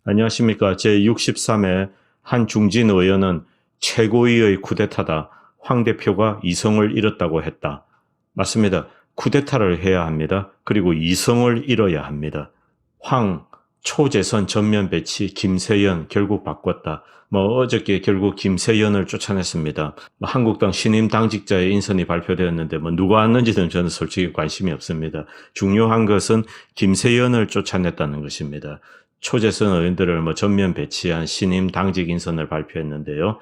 안녕하십니까. 제63회 한중진 의원은 최고위의 쿠데타다. 황 대표가 이성을 잃었다고 했다. 맞습니다. 쿠데타를 해야 합니다. 그리고 이성을 잃어야 합니다. 황, 초재선 전면 배치, 김세연 결국 바꿨다. 어저께 결국 김세연을 쫓아냈습니다. 한국당 신임 당직자의 인선이 발표되었는데 누가 왔는지는 저는 솔직히 관심이 없습니다. 중요한 것은 김세연을 쫓아냈다는 것입니다. 초재선 의원들을 전면 배치한 신임 당직 인선을 발표했는데요.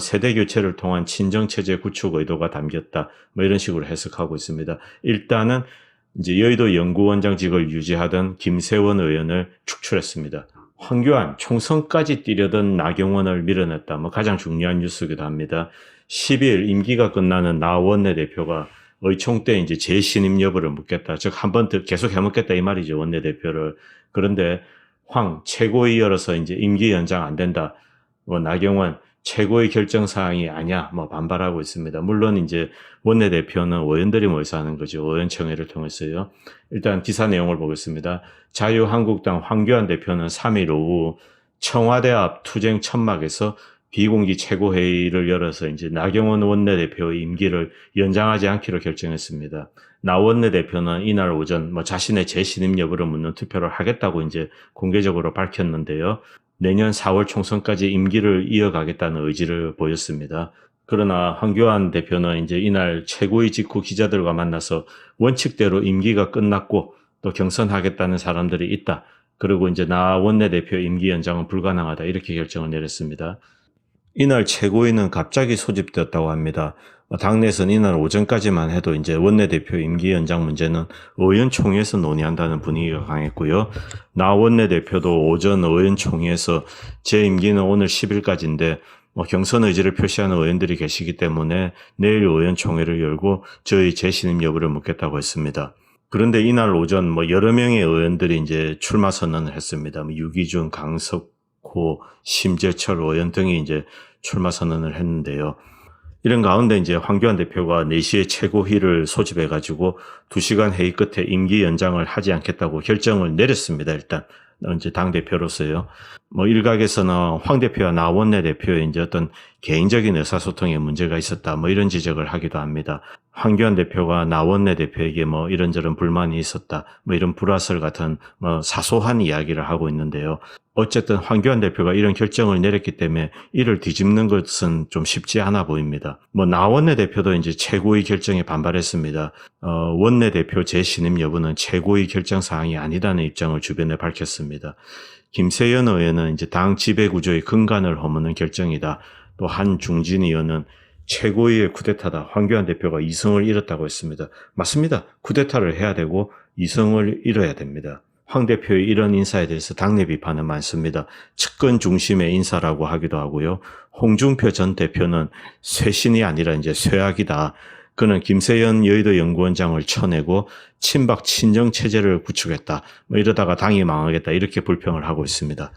세대 교체를 통한 친정체제 구축 의도가 담겼다. 이런 식으로 해석하고 있습니다. 일단은 이제 여의도 연구원장직을 유지하던 김세원 의원을 축출했습니다. 황교안 총선까지 뛰려던 나경원을 밀어냈다. 가장 중요한 뉴스이기도 합니다. 12일 임기가 끝나는 나 원내대표가 의총 때 이제 재신임 여부를 묻겠다. 즉 한 번 더 계속 해먹겠다 이 말이죠. 원내대표를. 그런데 황 최고위원으로서 이제 임기 연장 안 된다. 나경원 최고의 결정 사항이 아니야. 반발하고 있습니다. 물론 이제 원내대표는 의원들이 모여서 하는 거죠. 의원총회를 통해서요. 일단 기사 내용을 보겠습니다. 자유한국당 황교안 대표는 3일 오후 청와대 앞 투쟁 천막에서 비공개 최고회의를 열어서 이제 나경원 원내대표의 임기를 연장하지 않기로 결정했습니다. 나 원내대표는 이날 오전 자신의 재신임 여부를 묻는 투표를 하겠다고 이제 공개적으로 밝혔는데요. 내년 4월 총선까지 임기를 이어가겠다는 의지를 보였습니다. 그러나 황교안 대표는 이제 이날 최고위 직후 기자들과 만나서 원칙대로 임기가 끝났고 또 경선하겠다는 사람들이 있다. 그리고 이제 나 원내대표 임기 연장은 불가능하다. 이렇게 결정을 내렸습니다. 이날 최고위는 갑자기 소집되었다고 합니다. 당내에서는 이날 오전까지만 해도 이제 원내대표 임기 연장 문제는 의원총회에서 논의한다는 분위기가 강했고요. 나 원내대표도 오전 의원총회에서 제 임기는 오늘 10일까지인데 경선 의지를 표시하는 의원들이 계시기 때문에 내일 의원총회를 열고 저희 재신임 여부를 묻겠다고 했습니다. 그런데 이날 오전 여러 명의 의원들이 이제 출마 선언을 했습니다. 유기준, 강석호, 심재철 의원 등이 이제 출마 선언을 했는데요. 이런 가운데 이제 황교안 대표가 4시에 최고위를 소집해가지고 2시간 회의 끝에 임기 연장을 하지 않겠다고 결정을 내렸습니다. 일단 이제 당대표로서요. 일각에서는 황 대표와 나 원내대표의 이제 어떤 개인적인 의사소통에 문제가 있었다. 이런 지적을 하기도 합니다. 황교안 대표가 나 원내대표에게 이런저런 불만이 있었다. 이런 불화설 같은 사소한 이야기를 하고 있는데요. 어쨌든 황교안 대표가 이런 결정을 내렸기 때문에 이를 뒤집는 것은 좀 쉽지 않아 보입니다. 나 원내대표도 이제 최고위 결정에 반발했습니다. 원내대표 재신임 여부는 최고위 결정 사항이 아니라는 입장을 주변에 밝혔습니다. 김세연 의원은 이제 당 지배구조의 근간을 허무는 결정이다. 또 한중진 의원은 최고위의 쿠데타다. 황교안 대표가 이성을 잃었다고 했습니다. 맞습니다. 쿠데타를 해야 되고 이성을 잃어야 됩니다. 황 대표의 이런 인사에 대해서 당내 비판은 많습니다. 측근 중심의 인사라고 하기도 하고요. 홍준표 전 대표는 쇄신이 아니라 이제 쇄악이다. 그는 김세연 여의도 연구원장을 쳐내고 친박 친정 체제를 구축했다. 이러다가 당이 망하겠다. 이렇게 불평을 하고 있습니다.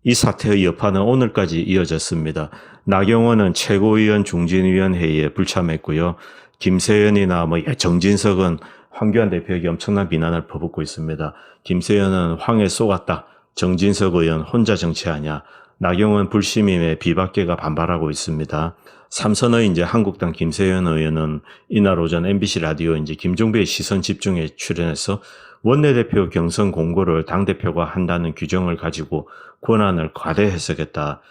이 사태의 여파는 오늘까지 이어졌습니다. 나경원은 최고위원 중진위원회의에 불참했고요. 김세연이나 정진석은 황교안 대표에게 엄청난 비난을 퍼붓고 있습니다. 김세연은 황에 쏘갔다. 정진석 의원 혼자 정치하냐. 나경원 불시민의 비박계가 반발하고 있습니다. 삼선의 이제 한국당 김세연 의원은 이날 오전 MBC 라디오 이제 김종배의 시선 집중에 출연해서 원내대표 경선 공고를 당대표가 한다는 규정을 가지고 권한을 과대 해석했다.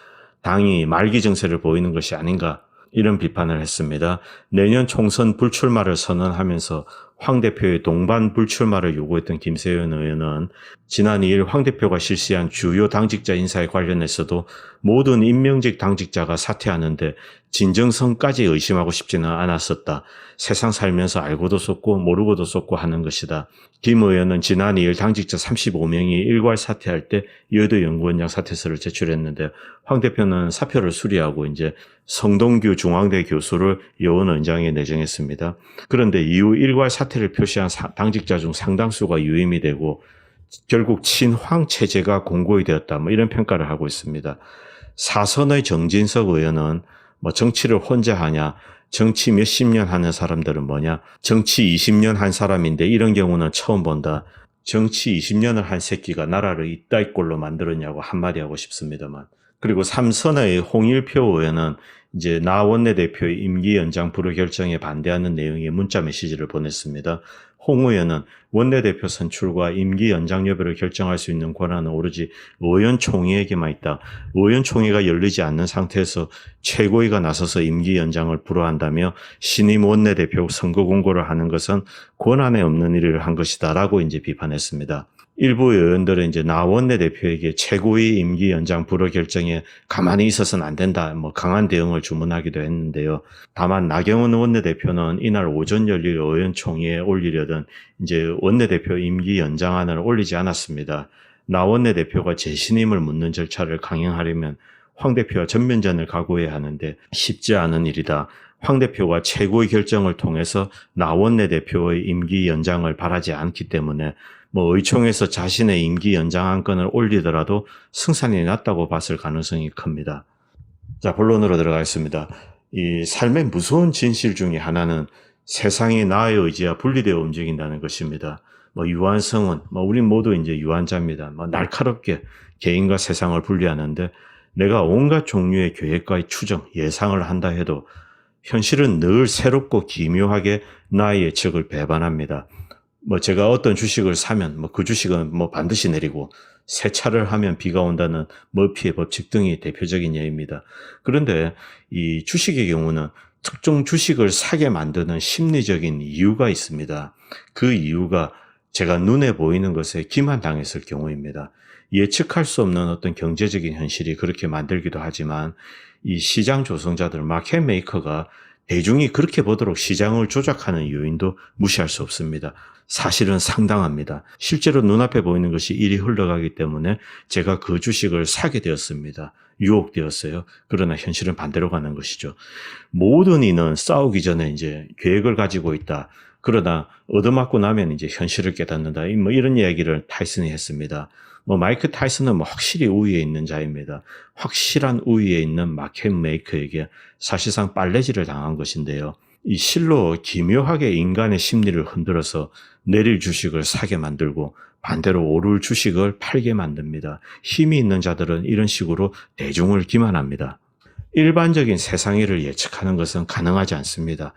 당이 말기 증세를 보이는 것이 아닌가. 이런 비판을 했습니다. 내년 총선 불출마를 선언하면서 황 대표의 동반 불출마를 요구했던 김세연 의원은 지난 2일 황 대표가 실시한 주요 당직자 인사에 관련해서도 모든 임명직 당직자가 사퇴하는데 진정성까지 의심하고 싶지는 않았었다. 세상 살면서 알고도 속고 모르고도 속고 하는 것이다. 김 의원은 지난 2일 당직자 35명이 일괄 사퇴할 때 여의도 연구원장 사퇴서를 제출했는데 황 대표는 사표를 수리하고 이제 성동규 중앙대 교수를 여원원장에 내정했습니다. 그런데 이후 일괄 사퇴를 표시한 당직자 중 상당수가 유임이 되고 결국 친황 체제가 공고히 되었다. 이런 평가를 하고 있습니다. 사선의 정진석 의원은 정치를 혼자 하냐, 정치 몇십 년 하는 사람들은 뭐냐, 정치 20년 한 사람인데 이런 경우는 처음 본다. 정치 20년을 한 새끼가 나라를 이따위 꼴로 만들었냐고 한마디 하고 싶습니다만. 그리고 삼선의 홍일표 의원은 이제 나 원내대표의 임기 연장 불허 결정에 반대하는 내용의 문자 메시지를 보냈습니다. 홍 의원은 원내대표 선출과 임기 연장 여부를 결정할 수 있는 권한은 오로지 의원총회에게만 있다. 의원총회가 열리지 않는 상태에서 최고위가 나서서 임기 연장을 불허한다며 신임 원내대표 선거 공고를 하는 것은 권한에 없는 일을 한 것이다 라고 이제 비판했습니다. 일부 의원들은 이제 나 원내대표에게 최고위 임기 연장 불허 결정에 가만히 있어서는 안 된다, 강한 대응을 주문하기도 했는데요. 다만 나경원 원내대표는 이날 오전 열릴 의원총회에 올리려던 이제 원내대표 임기 연장안을 올리지 않았습니다. 나 원내대표가 재신임을 묻는 절차를 강행하려면 황 대표와 전면전을 각오해야 하는데 쉽지 않은 일이다. 황 대표가 최고의 결정을 통해서 나 원내대표의 임기 연장을 바라지 않기 때문에 의총에서 자신의 임기 연장 안건을 올리더라도 승산이 낮다고 봤을 가능성이 큽니다. 자, 본론으로 들어가겠습니다. 이 삶의 무서운 진실 중에 하나는 세상이 나의 의지와 분리되어 움직인다는 것입니다. 유한성은, 우리 모두 이제 유한자입니다. 날카롭게 개인과 세상을 분리하는데 내가 온갖 종류의 계획과 추정, 예상을 한다 해도 현실은 늘 새롭고 기묘하게 나의 예측을 배반합니다. 제가 어떤 주식을 사면 그 주식은 반드시 내리고 세차를 하면 비가 온다는 머피의 법칙 등이 대표적인 예입니다. 그런데 이 주식의 경우는 특정 주식을 사게 만드는 심리적인 이유가 있습니다. 그 이유가 제가 눈에 보이는 것에 기만당했을 경우입니다. 예측할 수 없는 어떤 경제적인 현실이 그렇게 만들기도 하지만 이 시장 조성자들, 마켓 메이커가 대중이 그렇게 보도록 시장을 조작하는 요인도 무시할 수 없습니다. 사실은 상당합니다. 실제로 눈앞에 보이는 것이 일이 흘러가기 때문에 제가 그 주식을 사게 되었습니다. 유혹되었어요. 그러나 현실은 반대로 가는 것이죠. 모든 이는 싸우기 전에 이제 계획을 가지고 있다. 그러나 얻어맞고 나면 이제 현실을 깨닫는다. 이런 이야기를 타이슨이 했습니다. 마이크 타이슨은 확실히 우위에 있는 자입니다. 확실한 우위에 있는 마켓 메이커에게 사실상 빨래질을 당한 것인데요. 이 실로 기묘하게 인간의 심리를 흔들어서 내릴 주식을 사게 만들고 반대로 오를 주식을 팔게 만듭니다. 힘이 있는 자들은 이런 식으로 대중을 기만합니다. 일반적인 세상 일을 예측하는 것은 가능하지 않습니다.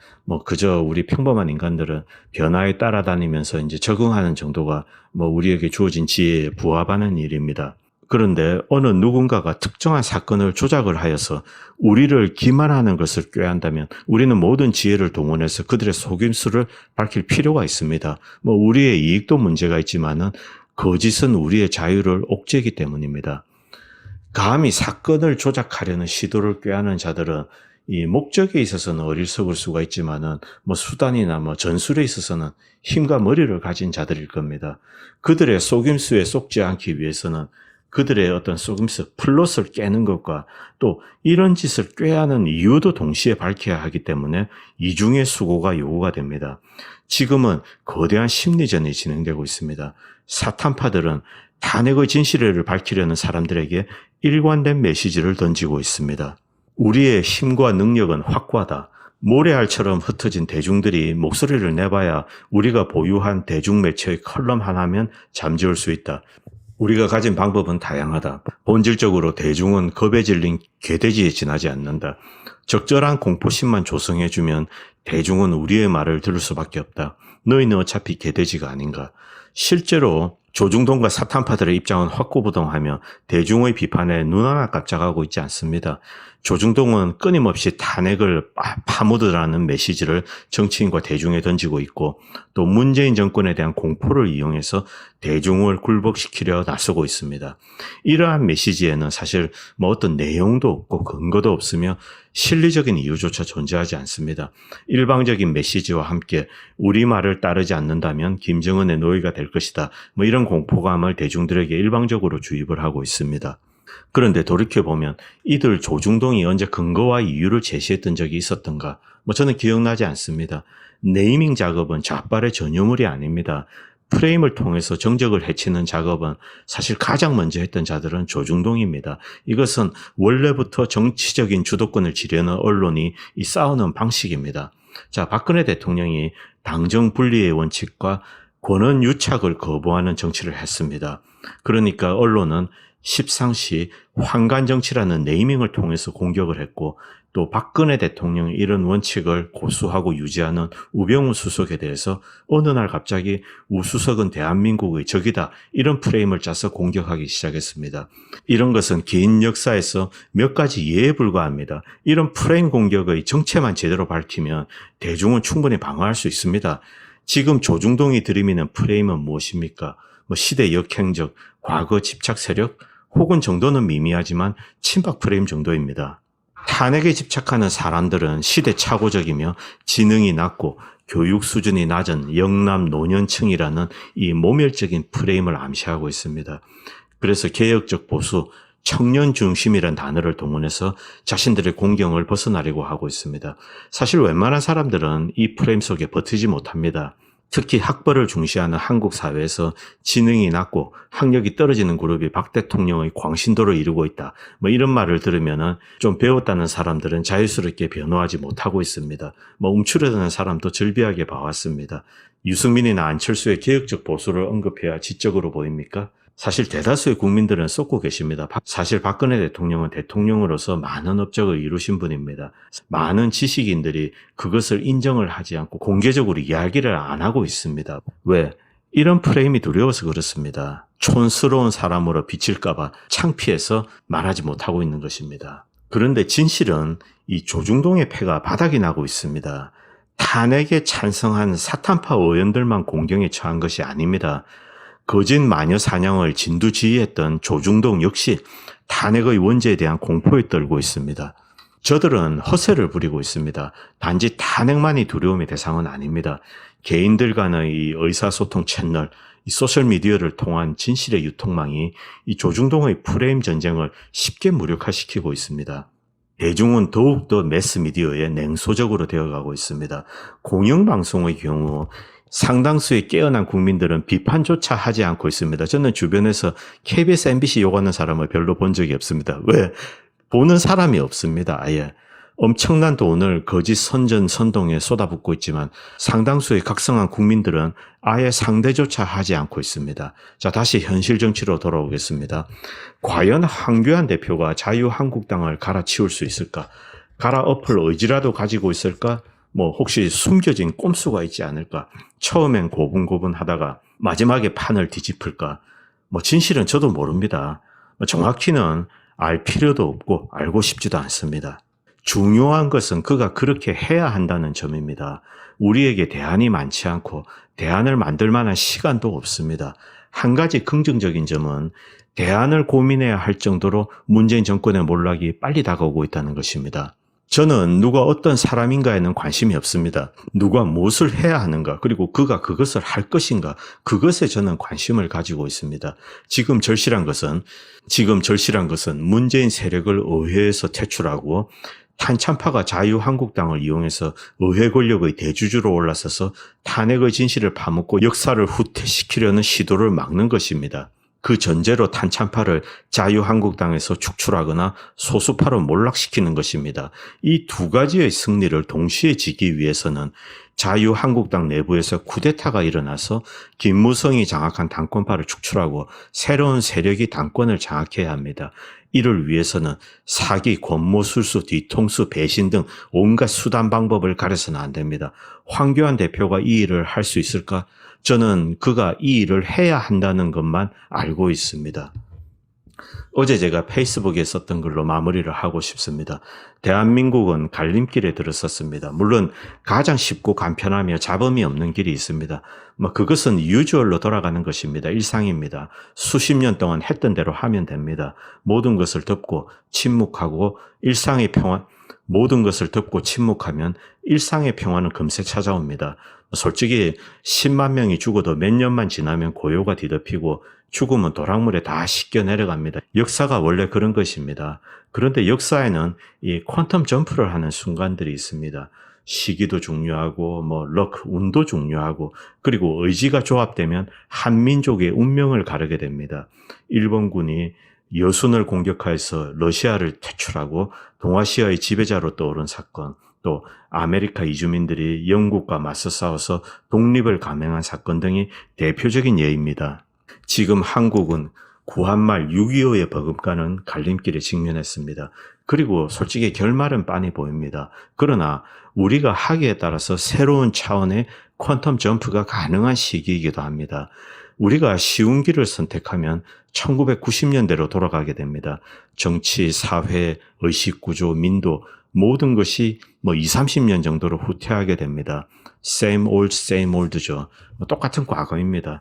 그저 우리 평범한 인간들은 변화에 따라다니면서 이제 적응하는 정도가 우리에게 주어진 지혜에 부합하는 일입니다. 그런데 어느 누군가가 특정한 사건을 조작을 하여서 우리를 기만하는 것을 꾀한다면 우리는 모든 지혜를 동원해서 그들의 속임수를 밝힐 필요가 있습니다. 우리의 이익도 문제가 있지만은 거짓은 우리의 자유를 옥죄기 때문입니다. 감히 사건을 조작하려는 시도를 꾀하는 자들은 이 목적에 있어서는 어리석을 수가 있지만은 수단이나 전술에 있어서는 힘과 머리를 가진 자들일 겁니다. 그들의 속임수에 속지 않기 위해서는 그들의 어떤 속임수, 플롯을 깨는 것과 또 이런 짓을 꾀하는 이유도 동시에 밝혀야 하기 때문에 이중의 수고가 요구가 됩니다. 지금은 거대한 심리전이 진행되고 있습니다. 사탄파들은 탄핵의 진실을 밝히려는 사람들에게 일관된 메시지를 던지고 있습니다. 우리의 힘과 능력은 확고하다. 모래알처럼 흩어진 대중들이 목소리를 내봐야 우리가 보유한 대중매체의 컬럼 하나면 잠재울 수 있다. 우리가 가진 방법은 다양하다. 본질적으로 대중은 겁에 질린 개돼지에 지나지 않는다. 적절한 공포심만 조성해주면 대중은 우리의 말을 들을 수밖에 없다. 너희는 어차피 개돼지가 아닌가. 실제로 조중동과 사탄파들의 입장은 확고부동하며 대중의 비판에 눈 하나 깜짝하고 있지 않습니다. 조중동은 끊임없이 탄핵을 파묻으라는 메시지를 정치인과 대중에 던지고 있고 또 문재인 정권에 대한 공포를 이용해서 대중을 굴복시키려 나서고 있습니다. 이러한 메시지에는 사실 어떤 내용도 없고 근거도 없으며 실리적인 이유조차 존재하지 않습니다. 일방적인 메시지와 함께 우리 말을 따르지 않는다면 김정은의 노예가 될 것이다. 이런 공포감을 대중들에게 일방적으로 주입을 하고 있습니다. 그런데 돌이켜보면 이들 조중동이 언제 근거와 이유를 제시했던 적이 있었던가? 저는 기억나지 않습니다. 네이밍 작업은 좌빨의 전유물이 아닙니다. 프레임을 통해서 정적을 해치는 작업은 사실 가장 먼저 했던 자들은 조중동입니다. 이것은 원래부터 정치적인 주도권을 지려는 언론이 싸우는 방식입니다. 자, 박근혜 대통령이 당정 분리의 원칙과 권한 유착을 거부하는 정치를 했습니다. 그러니까 언론은 십상시 황관정치라는 네이밍을 통해서 공격을 했고, 또 박근혜 대통령의 이런 원칙을 고수하고 유지하는 우병우 수석에 대해서 어느 날 갑자기 우 수석은 대한민국의 적이다, 이런 프레임을 짜서 공격하기 시작했습니다. 이런 것은 긴 역사에서 몇 가지 예에 불과합니다. 이런 프레임 공격의 정체만 제대로 밝히면 대중은 충분히 방어할 수 있습니다. 지금 조중동이 들이미는 프레임은 무엇입니까? 시대 역행적, 과거 집착 세력, 혹은 정도는 미미하지만 친박 프레임 정도입니다. 탄핵에 집착하는 사람들은 시대착오적이며 지능이 낮고 교육 수준이 낮은 영남 노년층이라는 이 모멸적인 프레임을 암시하고 있습니다. 그래서 개혁적 보수, 청년 중심이란 단어를 동원해서 자신들의 공경을 벗어나려고 하고 있습니다. 사실 웬만한 사람들은 이 프레임 속에 버티지 못합니다. 특히 학벌을 중시하는 한국 사회에서 지능이 낮고 학력이 떨어지는 그룹이 박 대통령의 광신도를 이루고 있다, 이런 말을 들으면 좀 배웠다는 사람들은 자유스럽게 변호하지 못하고 있습니다. 움츠러드는 사람도 절비하게 봐왔습니다. 유승민이나 안철수의 개혁적 보수를 언급해야 지적으로 보입니까? 사실 대다수의 국민들은 쏟고 계십니다. 사실 박근혜 대통령은 대통령으로서 많은 업적을 이루신 분입니다. 많은 지식인들이 그것을 인정을 하지 않고 공개적으로 이야기를 안 하고 있습니다. 왜? 이런 프레임이 두려워서 그렇습니다. 촌스러운 사람으로 비칠까봐 창피해서 말하지 못하고 있는 것입니다. 그런데 진실은 이 조중동의 패가 바닥이 나고 있습니다. 탄핵에 찬성한 사탄파 의원들만 공경에 처한 것이 아닙니다. 거짓 마녀 사냥을 진두지휘했던 조중동 역시 탄핵의 원죄에 대한 공포에 떨고 있습니다. 저들은 허세를 부리고 있습니다. 단지 탄핵만이 두려움의 대상은 아닙니다. 개인들 간의 의사소통 채널, 이 소셜미디어를 통한 진실의 유통망이 이 조중동의 프레임 전쟁을 쉽게 무력화시키고 있습니다. 대중은 더욱더 매스미디어에 냉소적으로 되어가고 있습니다. 공영방송의 경우 상당수의 깨어난 국민들은 비판조차 하지 않고 있습니다. 저는 주변에서 KBS, MBC 욕하는 사람을 별로 본 적이 없습니다. 왜? 보는 사람이 없습니다. 아예. 엄청난 돈을 거짓 선전 선동에 쏟아붓고 있지만 상당수의 각성한 국민들은 아예 상대조차 하지 않고 있습니다. 자, 다시 현실 정치로 돌아오겠습니다. 과연 황교안 대표가 자유한국당을 갈아치울 수 있을까? 갈아엎을 의지라도 가지고 있을까? 혹시 숨겨진 꼼수가 있지 않을까? 처음엔 고분고분하다가 마지막에 판을 뒤집을까? 진실은 저도 모릅니다. 정확히는 알 필요도 없고 알고 싶지도 않습니다. 중요한 것은 그가 그렇게 해야 한다는 점입니다. 우리에게 대안이 많지 않고 대안을 만들 만한 시간도 없습니다. 한 가지 긍정적인 점은 대안을 고민해야 할 정도로 문재인 정권의 몰락이 빨리 다가오고 있다는 것입니다. 저는 누가 어떤 사람인가에는 관심이 없습니다. 누가 무엇을 해야 하는가, 그리고 그가 그것을 할 것인가, 그것에 저는 관심을 가지고 있습니다. 지금 절실한 것은 문재인 세력을 의회에서 퇴출하고 탄참파가 자유한국당을 이용해서 의회 권력의 대주주로 올라서서 탄핵의 진실을 파묻고 역사를 후퇴시키려는 시도를 막는 것입니다. 그 전제로 탄참파를 자유한국당에서 축출하거나 소수파로 몰락시키는 것입니다. 이 두 가지의 승리를 동시에 지기 위해서는 자유한국당 내부에서 쿠데타가 일어나서 김무성이 장악한 당권파를 축출하고 새로운 세력이 당권을 장악해야 합니다. 이를 위해서는 사기, 권모술수, 뒤통수, 배신 등 온갖 수단 방법을 가려서는 안 됩니다. 황교안 대표가 이 일을 할 수 있을까? 저는 그가 이 일을 해야 한다는 것만 알고 있습니다. 어제 제가 페이스북에 썼던 글로 마무리를 하고 싶습니다. 대한민국은 갈림길에 들어섰습니다. 물론 가장 쉽고 간편하며 잡음이 없는 길이 있습니다. 그것은 유주얼로 돌아가는 것입니다. 일상입니다. 수십 년 동안 했던 대로 하면 됩니다. 모든 것을 덮고 침묵하고 모든 것을 덮고 침묵하면 일상의 평화는 금세 찾아옵니다. 솔직히 10만 명이 죽어도 몇 년만 지나면 고요가 뒤덮이고 죽음은 도락물에 다 씻겨 내려갑니다. 역사가 원래 그런 것입니다. 그런데 역사에는 이 퀀텀 점프를 하는 순간들이 있습니다. 시기도 중요하고 럭, 운도 중요하고, 그리고 의지가 조합되면 한민족의 운명을 가르게 됩니다. 일본군이 여순을 공격하여서 러시아를 퇴출하고 동아시아의 지배자로 떠오른 사건, 또 아메리카 이주민들이 영국과 맞서 싸워서 독립을 감행한 사건 등이 대표적인 예입니다. 지금 한국은 구한말 6.25의 버금가는 갈림길에 직면했습니다. 그리고 솔직히 결말은 빤히 보입니다. 그러나 우리가 하기에 따라서 새로운 차원의 퀀텀 점프가 가능한 시기이기도 합니다. 우리가 쉬운 길을 선택하면 1990년대로 돌아가게 됩니다. 정치, 사회, 의식구조, 민도 모든 것이 20, 30년 정도로 후퇴하게 됩니다. same old죠. 똑같은 과거입니다.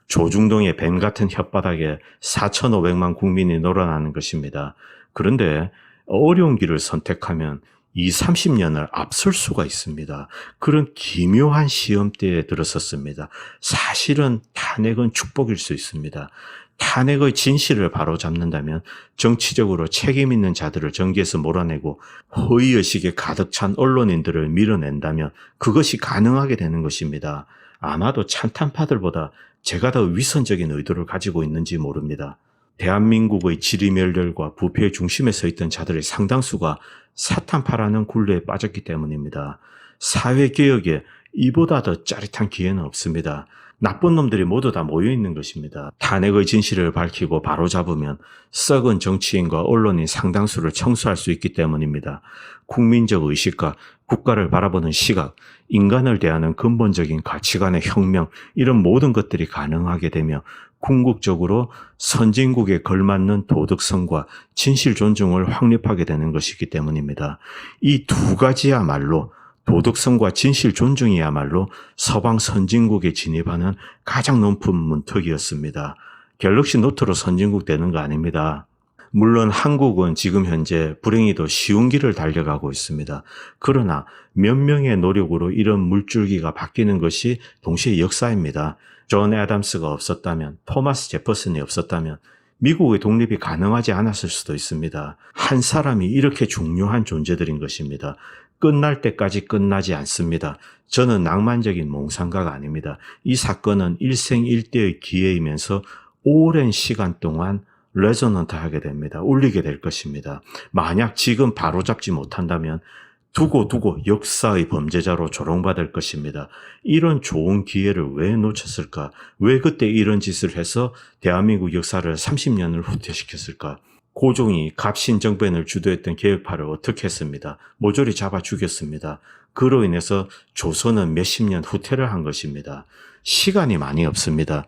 조중동의 뱀 같은 혓바닥에 4,500만 국민이 놀아나는 것입니다. 그런데 어려운 길을 선택하면 20, 30년을 앞설 수가 있습니다. 그런 기묘한 시험대에 들어섰습니다. 사실은 탄핵은 축복일 수 있습니다. 탄핵의 진실을 바로잡는다면 정치적으로 책임 있는 자들을 정계에서 몰아내고 허위의식에 가득 찬 언론인들을 밀어낸다면 그것이 가능하게 되는 것입니다. 아마도 찬탄파들보다 제가 더 위선적인 의도를 가지고 있는지 모릅니다. 대한민국의 지리멸렬과 부패의 중심에 서 있던 자들의 상당수가 사탄파라는 굴레에 빠졌기 때문입니다. 사회개혁에 이보다 더 짜릿한 기회는 없습니다. 나쁜 놈들이 모두 다 모여있는 것입니다. 탄핵의 진실을 밝히고 바로잡으면 썩은 정치인과 언론인 상당수를 청소할 수 있기 때문입니다. 국민적 의식과 국가를 바라보는 시각, 인간을 대하는 근본적인 가치관의 혁명, 이런 모든 것들이 가능하게 되며 궁극적으로 선진국에 걸맞는 도덕성과 진실 존중을 확립하게 되는 것이기 때문입니다. 이 두 가지야말로 도덕성과 진실 존중이야말로 서방 선진국에 진입하는 가장 높은 문턱이었습니다. 갤럭시 노트로 선진국 되는 거 아닙니다. 물론 한국은 지금 현재 불행히도 쉬운 길을 달려가고 있습니다. 그러나 몇 명의 노력으로 이런 물줄기가 바뀌는 것이 동시에 역사입니다. 존 애덤스가 없었다면, 토마스 제퍼슨이 없었다면 미국의 독립이 가능하지 않았을 수도 있습니다. 한 사람이 이렇게 중요한 존재들인 것입니다. 끝날 때까지 끝나지 않습니다. 저는 낭만적인 몽상가가 아닙니다. 이 사건은 일생일대의 기회이면서 오랜 시간 동안 레조넌트하게 됩니다. 울리게 될 것입니다. 만약 지금 바로잡지 못한다면 두고 역사의 범죄자로 조롱받을 것입니다. 이런 좋은 기회를 왜 놓쳤을까? 왜 그때 이런 짓을 해서 대한민국 역사를 30년을 후퇴시켰을까? 고종이 갑신정변을 주도했던 개혁파를 어떻게 했습니다. 모조리 잡아 죽였습니다. 그로 인해서 조선은 몇십 년 후퇴를 한 것입니다. 시간이 많이 없습니다.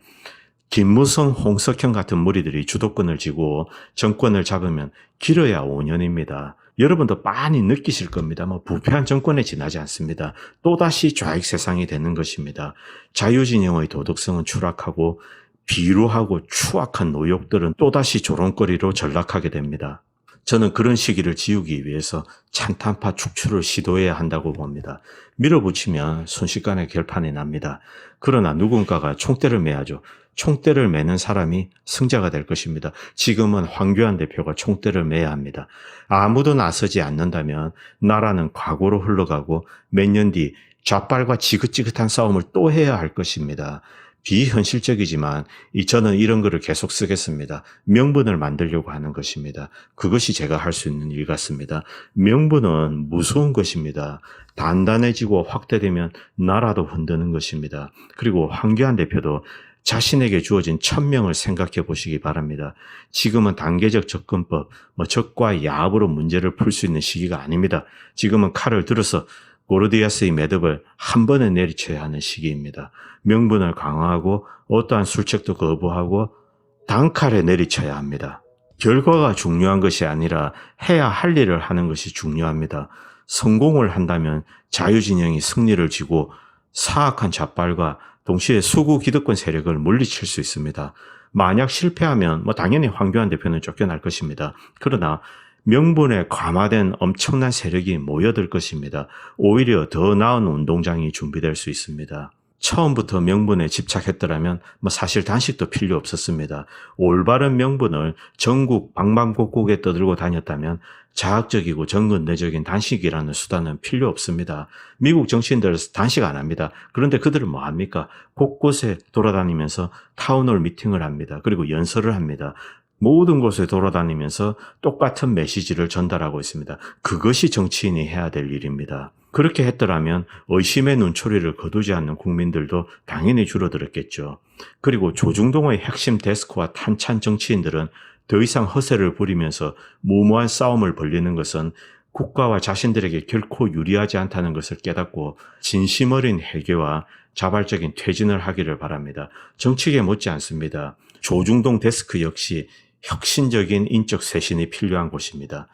김무성, 홍석현 같은 무리들이 주도권을 쥐고 정권을 잡으면 길어야 5년입니다. 여러분도 많이 느끼실 겁니다. 부패한 정권에 지나지 않습니다. 또다시 좌익 세상이 되는 것입니다. 자유진영의 도덕성은 추락하고 비루하고 추악한 노역들은 또다시 조롱거리로 전락하게 됩니다. 저는 그런 시기를 지우기 위해서 찬탄파 축출을 시도해야 한다고 봅니다. 밀어붙이면 순식간에 결판이 납니다. 그러나 누군가가 총대를 매야죠. 총대를 매는 사람이 승자가 될 것입니다. 지금은 황교안 대표가 총대를 매야 합니다. 아무도 나서지 않는다면 나라는 과거로 흘러가고 몇 년 뒤 좌빨과 지긋지긋한 싸움을 또 해야 할 것입니다. 비현실적이지만 저는 이런 글을 계속 쓰겠습니다. 명분을 만들려고 하는 것입니다. 그것이 제가 할 수 있는 일 같습니다. 명분은 무서운 것입니다. 단단해지고 확대되면 나라도 흔드는 것입니다. 그리고 황교안 대표도 자신에게 주어진 1000명을 생각해 보시기 바랍니다. 지금은 단계적 접근법, 적과 야합으로 문제를 풀 수 있는 시기가 아닙니다. 지금은 칼을 들어서 고르디아스의 매듭을 한 번에 내리쳐야 하는 시기입니다. 명분을 강화하고 어떠한 술책도 거부하고 단칼에 내리쳐야 합니다. 결과가 중요한 것이 아니라 해야 할 일을 하는 것이 중요합니다. 성공을 한다면 자유진영이 승리를 쥐고 사악한 좌빨과 동시에 수구 기득권 세력을 물리칠 수 있습니다. 만약 실패하면 당연히 황교안 대표는 쫓겨날 것입니다. 그러나 명분에 감화된 엄청난 세력이 모여들 것입니다. 오히려 더 나은 운동장이 준비될 수 있습니다. 처음부터 명분에 집착했더라면 사실 단식도 필요 없었습니다. 올바른 명분을 전국 방방곡곡에 떠들고 다녔다면 자학적이고 정근대적인 단식이라는 수단은 필요 없습니다. 미국 정치인들 단식 안 합니다. 그런데 그들은 뭐 합니까? 곳곳에 돌아다니면서 타운홀 미팅을 합니다. 그리고 연설을 합니다. 모든 곳에 돌아다니면서 똑같은 메시지를 전달하고 있습니다. 그것이 정치인이 해야 될 일입니다. 그렇게 했더라면 의심의 눈초리를 거두지 않는 국민들도 당연히 줄어들었겠죠. 그리고 조중동의 핵심 데스크와 탄찬 정치인들은 더 이상 허세를 부리면서 무모한 싸움을 벌이는 것은 국가와 자신들에게 결코 유리하지 않다는 것을 깨닫고 진심 어린 회개와 자발적인 퇴진을 하기를 바랍니다. 정치계 못지 않습니다. 조중동 데스크 역시 혁신적인 인적 쇄신이 필요한 곳입니다.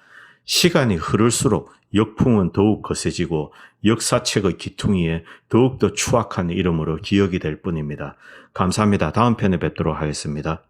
시간이 흐를수록 역풍은 더욱 거세지고 역사책의 기퉁이에 더욱더 추악한 이름으로 기억이 될 뿐입니다. 감사합니다. 다음 편에 뵙도록 하겠습니다.